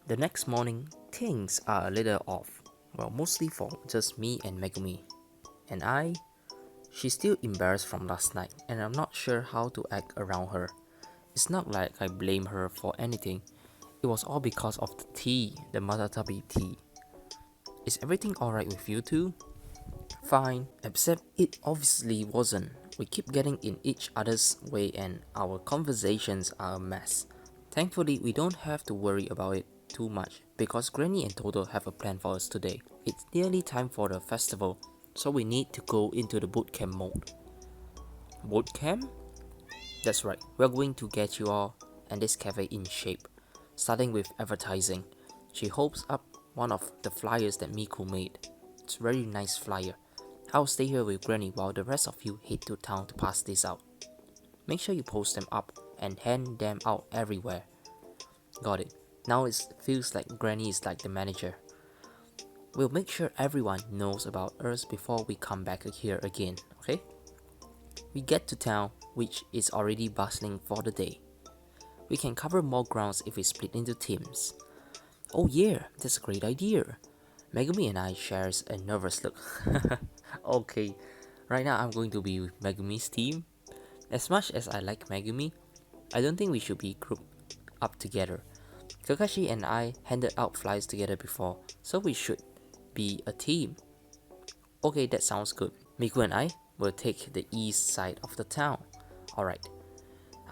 The next morning, things are a little off. Well, mostly for just me and Megumi. And she's still embarrassed from last night, and I'm not sure how to act around her. It's not like I blame her for anything. It was all because of the tea, the matatabi tea. Is everything alright with you two? Fine, except it obviously wasn't. We keep getting in each other's way and our conversations are a mess. Thankfully, we don't have to worry about it too much because Granny and Toto have a plan for us today. It's nearly time for the festival, so we need to go into the boot camp mode. Boot camp? That's right, we're going to get you all and this cafe in shape, starting with advertising. She holds up one of the flyers that Miku made. It's a very nice flyer. I'll stay here with Granny while the rest of you head to town to pass this out. Make sure you post them up and hand them out everywhere. Got it. Now it feels like Granny is like the manager. We'll make sure everyone knows about us before we come back here again, okay? We get to town, which is already bustling for the day. We can cover more grounds if we split into teams. Oh yeah, that's a great idea. Megumi and I shares a nervous look. Okay, right now I'm going to be with Megumi's team. As much as I like Megumi, I don't think we should be grouped up together. Kakashi and I handed out flyers together before, so we should be a team. Okay, that sounds good. Miku and I will take the east side of the town. Alright.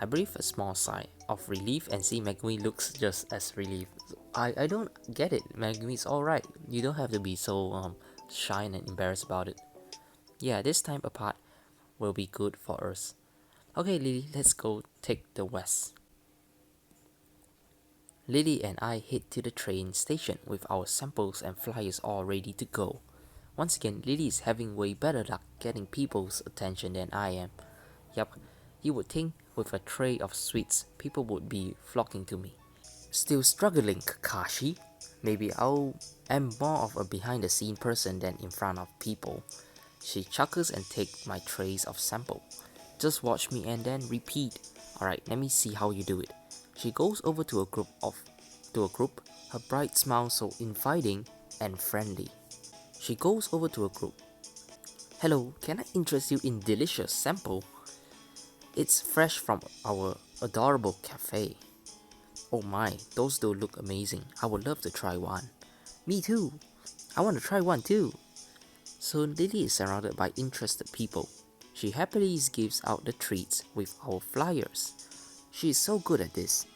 I breathe a small sigh of relief and see Megumi looks just as relieved. I don't get it. Megumi's alright. You don't have to be so shy and embarrassed about it. Yeah, this time apart will be good for us. Okay, Lily, let's go take the west. Lily and I head to the train station with our samples and flyers all ready to go. Once again, Lily is having way better luck getting people's attention than I am. Yup, you would think with a tray of sweets, people would be flocking to me. Still struggling, Kakashi. Maybe I am more of a behind the scene person than in front of people. She chuckles and takes my trays of sample. Just watch me and then repeat. Alright, let me see how you do it. She goes over to a group, her bright smile so inviting and friendly. She goes over to a group. Hello, can I interest you in delicious sample? It's fresh from our adorable cafe. Oh my, those do look amazing. I would love to try one. Me too. I want to try one too. Soon Lily is surrounded by interested people. She happily gives out the treats with our flyers. She is so good at this.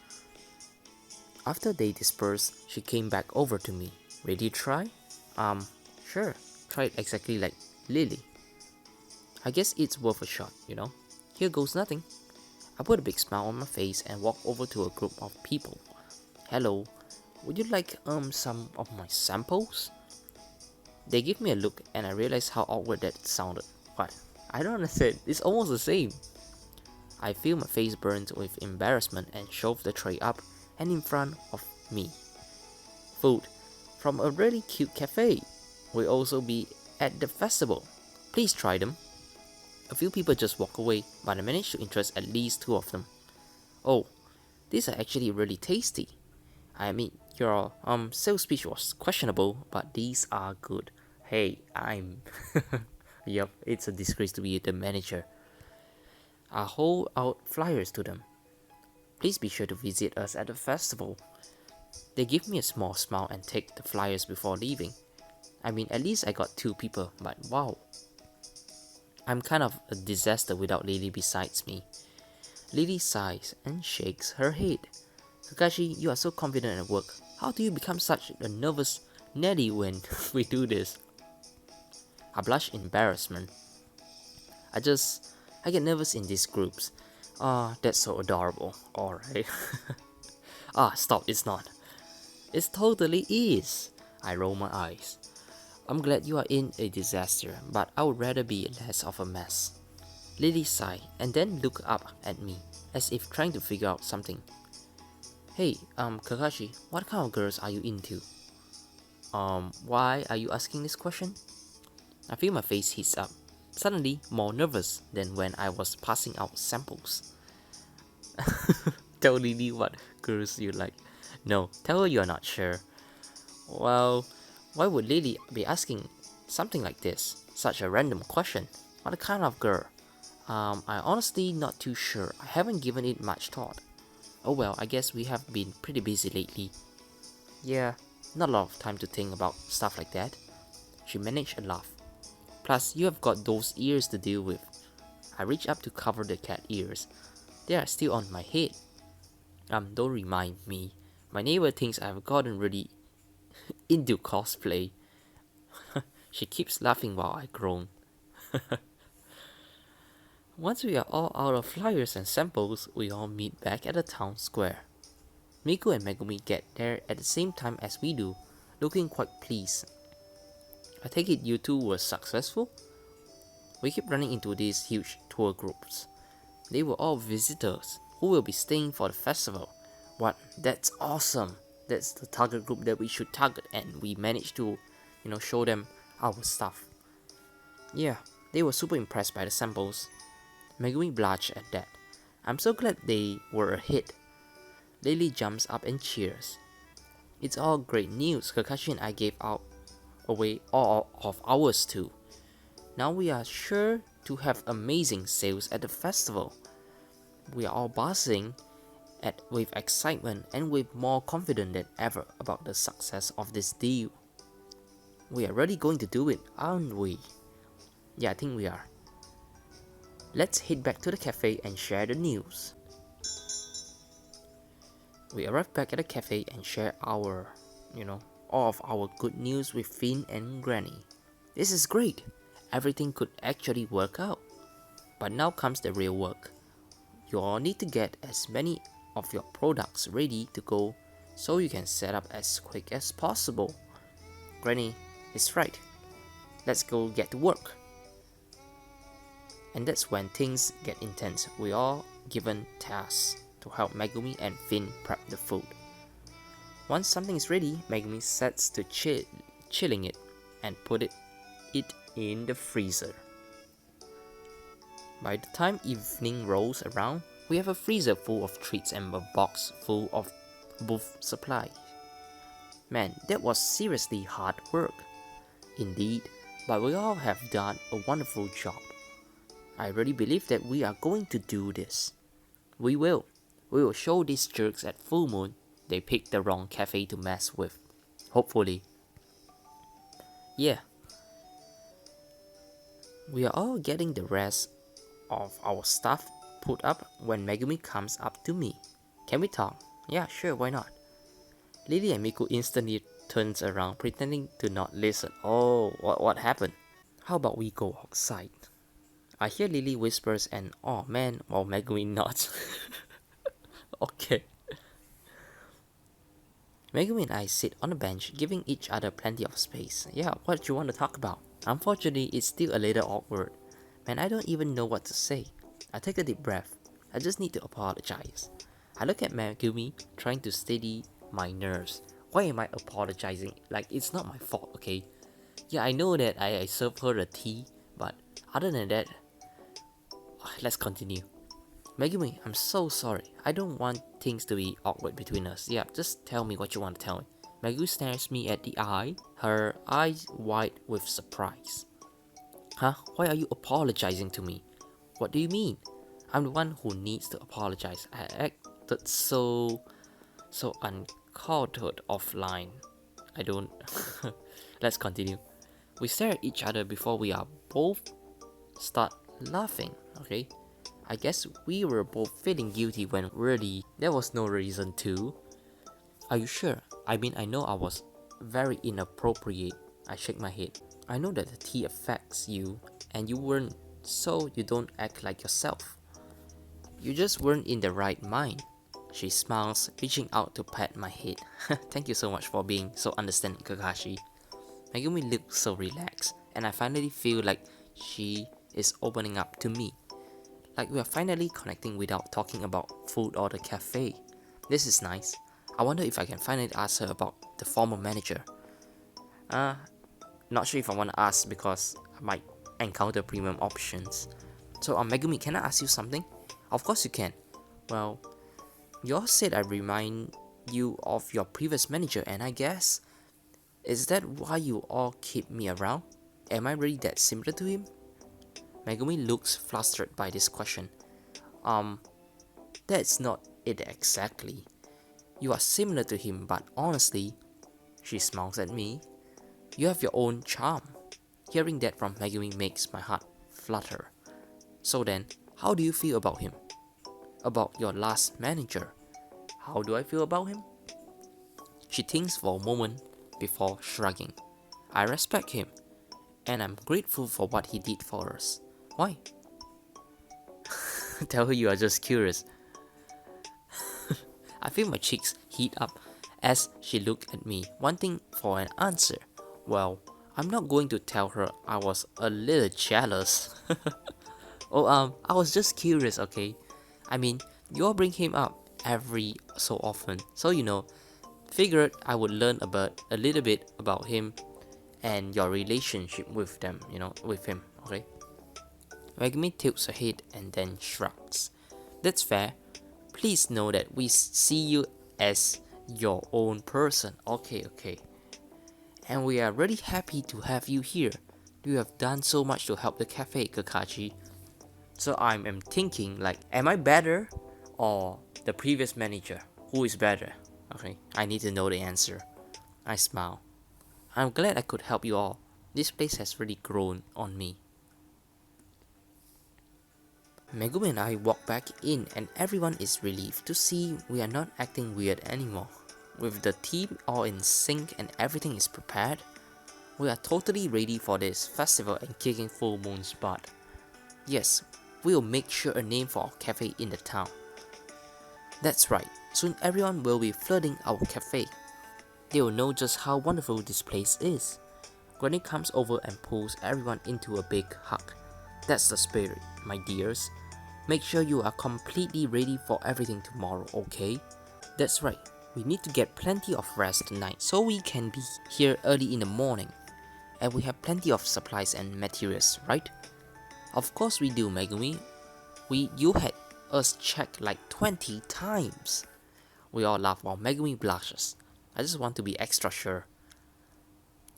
After they dispersed, she came back over to me. Ready to try? Sure. Try it exactly like Lily. I guess it's worth a shot, you know? Here goes nothing. I put a big smile on my face and walk over to a group of people. Hello, would you like some of my samples? They give me a look and I realize how awkward that sounded. What? I don't understand. It's almost the same. I feel my face burnt with embarrassment and shove the tray up and in front of me. Food from a really cute cafe will also be at the festival. Please try them. A few people just walk away, but I managed to interest at least 2 of them. Oh, these are actually really tasty. I mean, your sales pitch was questionable, but these are good. Hey, I'm... Yup, it's a disgrace to be the manager. I hold out flyers to them. Please be sure to visit us at the festival. They give me a small smile and take the flyers before leaving. I mean, at least I got 2 people, but wow. I'm kind of a disaster without Lily besides me. Lily sighs and shakes her head. Kakashi, you are so confident at work. How do you become such a nervous Nelly when we do this? I blush in embarrassment. I get nervous in these groups. That's so adorable. Alright. Stop, it's not. It totally is. I roll my eyes. I'm glad you are in a disaster, but I would rather be less of a mess. Lily sighed and then looked up at me, as if trying to figure out something. Hey, Kakashi, what kind of girls are you into? Why are you asking this question? I feel my face heats up, suddenly more nervous than when I was passing out samples. Tell Lily what girls you like. No, tell her you're not sure. Well, why would Lily be asking something like this? Such a random question. What kind of girl? I honestly not too sure. I haven't given it much thought. Oh well, I guess we have been pretty busy lately. Yeah, not a lot of time to think about stuff like that. She managed a laugh. Plus, you have got those ears to deal with. I reached up to cover the cat ears. They are still on my head. Don't remind me. My neighbor thinks I've gotten really into cosplay. She keeps laughing while I groan. Once we are all out of flyers and samples, we all meet back at the town square. Miku and Megumi get there at the same time as we do, looking quite pleased. I take it you two were successful? We keep running into these huge tour groups. They were all visitors who will be staying for the festival. What? That's awesome! That's the target group that we should target, and we managed to, show them our stuff. Yeah, they were super impressed by the samples. Megumi blushed at that. I'm so glad they were a hit. Lily jumps up and cheers. It's all great news. Kakashi and I gave away all of ours too. Now we are sure to have amazing sales at the festival. We are all buzzing with excitement and with more confident than ever about the success of this deal. We are really going to do it, aren't we? Yeah, I think we are. Let's head back to the cafe and share the news. We arrived back at the cafe and share our, all of our good news with Finn and Granny. This is great! Everything could actually work out. But now comes the real work. You all need to get as many of your products ready to go so you can set up as quick as possible. Granny is right. Let's go get to work. And that's when things get intense. We all given tasks to help Megumi and Finn prep the food. Once something is ready, Megumi sets to chilling it and put it in the freezer. By the time evening rolls around, we have a freezer full of treats and a box full of booth supplies. Man, that was seriously hard work. Indeed, but we all have done a wonderful job. I really believe that we are going to do this. We will. We will show these jerks at full moon they picked the wrong cafe to mess with. Hopefully. Yeah. We are all getting the rest of our stuff put up when Megumi comes up to me. Can we talk? Yeah, sure, why not? Lily and Miku instantly turns around pretending to not listen. Oh, what happened? How about we go outside? I hear Lily whispers and oh man, while Megumi nods. Okay. Megumi and I sit on a bench, giving each other plenty of space. Yeah, what do you want to talk about? Unfortunately, it's still a little awkward. Man, I don't even know what to say. I take a deep breath. I just need to apologize. I look at Megumi, trying to steady my nerves. Why am I apologizing? Like, it's not my fault, okay? Yeah, I know that I served her a tea, but other than that, let's continue. Megumi, I'm so sorry. I don't want things to be awkward between us. Yeah, just tell me what you want to tell me. Megumi stares me at the eye, her eyes wide with surprise. Huh? Why are you apologizing to me? What do you mean? I'm the one who needs to apologize. I acted so uncultured offline. I don't... Let's continue. We stare at each other before we are both start laughing, okay? I guess we were both feeling guilty when really there was no reason to. Are you sure? I mean, I know I was very inappropriate. I shake my head. I know that the tea affects you and you weren't, so you don't act like yourself. You just weren't in the right mind. She smiles, reaching out to pat my head. Thank you so much for being so understanding, Kakashi. Megumi looks so relaxed, and I finally feel like she is opening up to me. Like we are finally connecting without talking about food or the cafe. This is nice. I wonder if I can finally ask her about the former manager. Not sure if I want to ask because I might encounter premium options. So Megumi, can I ask you something? Of course you can. Well, you all said I remind you of your previous manager, and I guess, is that why you all keep me around? Am I really that similar to him? Megumi looks flustered by this question. Um, that's not it exactly. You are similar to him, but honestly, she smiles at me, you have your own charm. Hearing that from Megumi makes my heart flutter. So then, how do you feel about him? About your last manager? How do I feel about him? She thinks for a moment before shrugging. I respect him, and I'm grateful for what he did for us. Why? Tell her you are just curious. I feel my cheeks heat up as she looked at me, wanting for an answer. Well, I'm not going to tell her I was a little jealous. Oh, I was just curious, okay? I mean, you all bring him up every so often, so figured I would learn about a little bit about him and your relationship with them, with him, okay? Megumi tilts her head and then shrugs. That's fair. Please know that we see you as your own person. Okay. And we are really happy to have you here. You have done so much to help the cafe, Kakashi. So I'm thinking, like, am I better or the previous manager? Who is better? Okay, I need to know the answer. I smile. I'm glad I could help you all. This place has really grown on me. Megumi and I walk back in and everyone is relieved to see we are not acting weird anymore. With the team all in sync and everything is prepared, we are totally ready for this festival and kicking full moon's butt. Yes, we'll make sure a name for our cafe in the town. That's right, soon everyone will be flooding our cafe. They will know just how wonderful this place is. Granny comes over and pulls everyone into a big hug. That's the spirit, my dears. Make sure you are completely ready for everything tomorrow, okay? That's right, we need to get plenty of rest tonight so we can be here early in the morning. And we have plenty of supplies and materials, right? Of course we do, Megumi. You had us check like 20 times. We all laugh while Megumi blushes. I just want to be extra sure.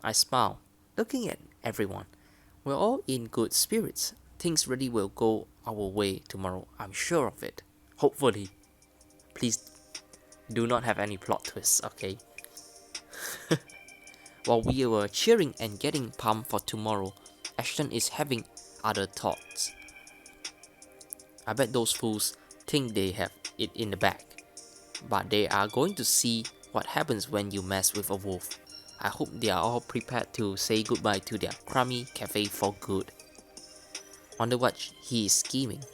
I smile, looking at everyone. We're all in good spirits. Things really will go our way tomorrow, I'm sure of it. Hopefully. Please do not have any plot twists, okay? While we were cheering and getting pumped for tomorrow, Ashton is having other thoughts. I bet those fools think they have it in the bag. But they are going to see what happens when you mess with a wolf. I hope they are all prepared to say goodbye to their crummy cafe for good. Wonder what he is scheming.